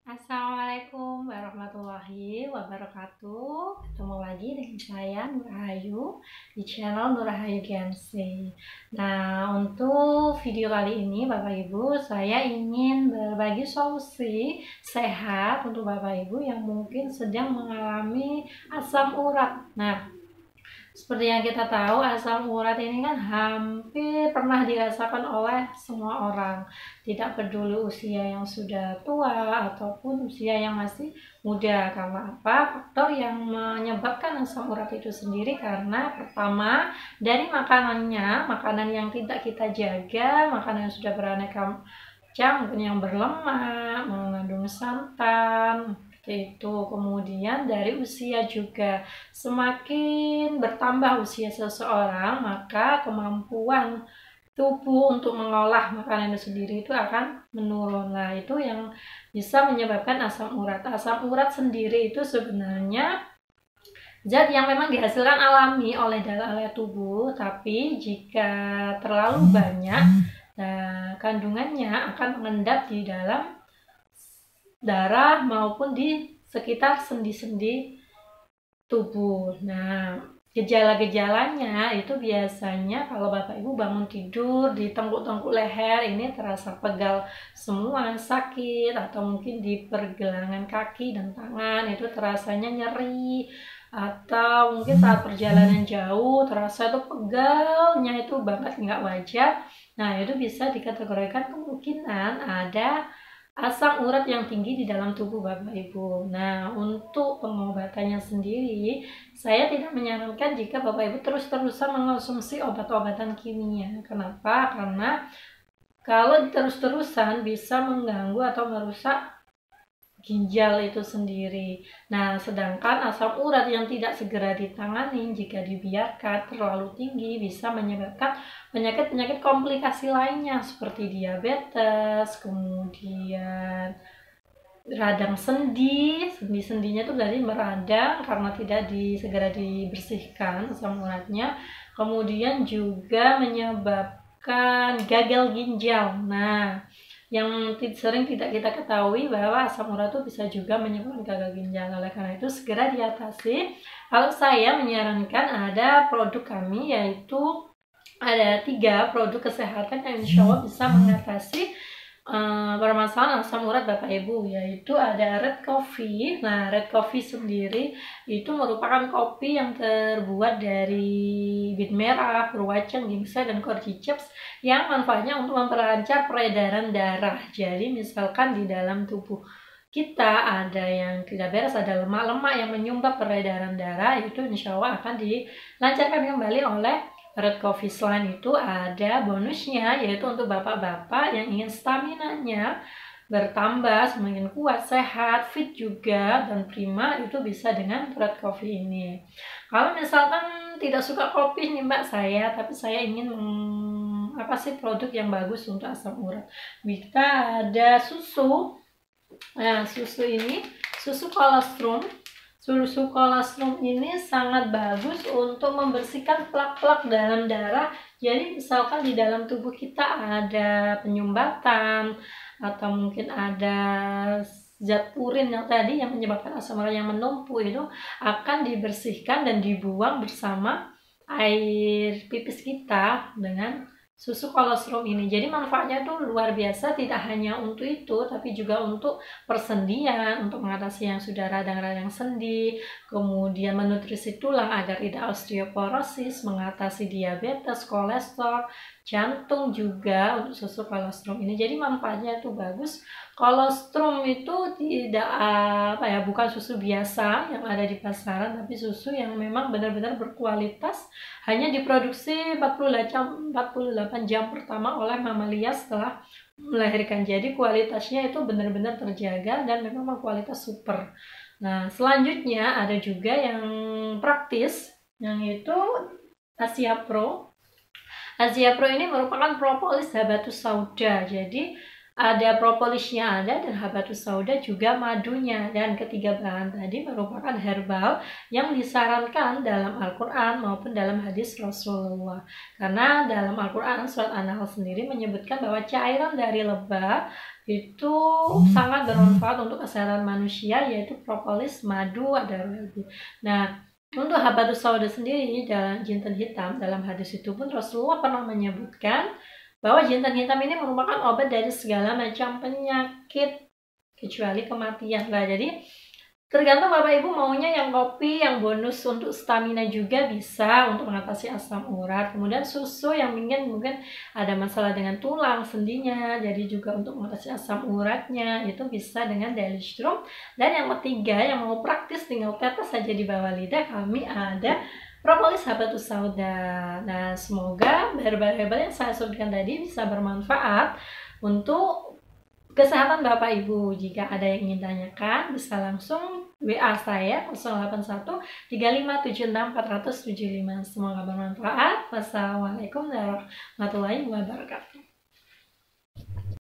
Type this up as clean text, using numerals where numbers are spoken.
Assalamualaikum warahmatullahi wabarakatuh. Ketemu lagi dengan saya Nur Rahayu di channel Nur Rahayu Gensi. Nah, untuk video kali ini Bapak Ibu, saya ingin berbagi solusi sehat untuk Bapak Ibu yang mungkin sedang mengalami asam urat. Nah, seperti yang kita tahu, asam urat ini kan hampir pernah dirasakan oleh semua orang. Tidak peduli usia yang sudah tua ataupun usia yang masih muda. Karena apa? Faktor yang menyebabkan asam urat itu sendiri karena pertama, dari makanannya, makanan yang tidak kita jaga, makanan yang sudah beraneka macam, mungkin yang berlemak, mengandung santan, itu. Kemudian dari usia juga, semakin bertambah usia seseorang maka kemampuan tubuh untuk mengolah makanan itu sendiri itu akan menurun. Nah, itu yang bisa menyebabkan asam urat. Asam urat sendiri itu sebenarnya zat yang memang dihasilkan alami oleh tubuh, tapi jika terlalu banyak, nah, kandungannya akan mengendap di dalam darah maupun di sekitar sendi-sendi tubuh. Nah, gejala-gejalanya itu biasanya kalau Bapak Ibu bangun tidur di tengkuk-tengkuk leher ini terasa pegal semua, sakit, atau mungkin di pergelangan kaki dan tangan itu terasanya nyeri, atau mungkin saat perjalanan jauh terasa tuh pegalnya itu banget, nggak wajar. Nah, itu bisa dikategorikan kemungkinan ada asam urat yang tinggi di dalam tubuh Bapak Ibu. Nah, untuk pengobatannya sendiri, saya tidak menyarankan jika Bapak Ibu terus-terusan mengonsumsi obat-obatan kimia. Kenapa? Karena kalau terus-terusan bisa mengganggu atau merusak ginjal itu sendiri. Nah, sedangkan asam urat yang tidak segera ditangani jika dibiarkan terlalu tinggi bisa menyebabkan penyakit-penyakit komplikasi lainnya seperti diabetes, kemudian radang sendi. Sendi-sendinya itu dari meradang karena tidak segera dibersihkan asam uratnya. Kemudian juga menyebabkan gagal ginjal. Nah, yang sering tidak kita ketahui bahwa asam urat itu bisa juga menyebabkan gagal ginjal. Oleh karena itu segera diatasi. Kalau saya menyarankan ada produk kami, yaitu ada 3 produk kesehatan yang insya Allah bisa mengatasi permasalahan asam urat Bapak Ibu, yaitu ada red coffee. Nah, red coffee sendiri itu merupakan kopi yang terbuat dari bit merah, berwacang, ginseng, dan cordyceps yang manfaatnya untuk memperlancar peredaran darah. Jadi misalkan di dalam tubuh kita ada yang tidak beres, ada lemak-lemak yang menyumbat peredaran darah, itu insya Allah akan dilancarkan kembali oleh red coffee. Selain itu ada bonusnya, yaitu untuk bapak-bapak yang ingin stamina-nya bertambah, semakin kuat, sehat, fit juga, dan prima, itu bisa dengan red coffee ini. Kalau misalkan tidak suka kopi nih Mbak saya, tapi saya ingin apa sih produk yang bagus untuk asam urat, kita ada susu. Nah, susu ini, susu kolostrum. Susu kolostrum ini sangat bagus untuk membersihkan plak-plak dalam darah. Jadi misalkan di dalam tubuh kita ada penyumbatan atau mungkin ada zat purin yang tadi yang menyebabkan asam urat yang menumpuk, itu akan dibersihkan dan dibuang bersama air pipis kita dengan susu kolostrum ini. Jadi manfaatnya tuh luar biasa, tidak hanya untuk itu tapi juga untuk persendian, untuk mengatasi yang sudah radang-radang sendi, kemudian menutrisi tulang agar tidak osteoporosis, mengatasi diabetes, kolesterol, jantung juga untuk susu kolostrum ini. Jadi manfaatnya itu bagus. Kolostrum itu tidak bukan susu biasa yang ada di pasaran, tapi susu yang memang benar-benar berkualitas, hanya diproduksi 48 jam pertama oleh mamalia setelah melahirkan. Jadi kualitasnya itu benar-benar terjaga dan memang kualitas super. Nah, selanjutnya ada juga yang praktis, yang itu Asia Pro. Asia Pro ini merupakan propolis habatus sauda. Jadi ada propolisnya ada, dan habatus sauda juga madunya, dan ketiga bahan tadi merupakan herbal yang disarankan dalam Al-Quran maupun dalam hadis Rasulullah. Karena dalam Al-Quran surat An-Nahl sendiri menyebutkan bahwa cairan dari lebah itu sangat sangat bermanfaat untuk kesehatan manusia, yaitu propolis, madu, ada royalty. Nah, untuk habatus sauda sendiri dalam jinten hitam, dalam hadis itu pun Rasulullah pernah menyebutkan bahwa jinten hitam ini merupakan obat dari segala macam penyakit kecuali kematian. Nah, jadi tergantung Bapak Ibu maunya yang kopi, yang bonus untuk stamina juga bisa untuk mengatasi asam urat. Kemudian susu yang mungkin ada masalah dengan tulang, sendinya, jadi juga untuk mengatasi asam uratnya itu bisa dengan daily strom. Dan yang ketiga yang mau praktis tinggal tetes saja di bawah lidah, kami ada propolis habatus sauda. Nah, semoga herbal-herbal yang saya sebutkan tadi bisa bermanfaat untuk kesehatan Bapak Ibu. Jika ada yang ingin tanyakan, bisa langsung WA saya 081 3576 475. Semoga bermanfaat. Wassalamualaikum warahmatullahi wabarakatuh.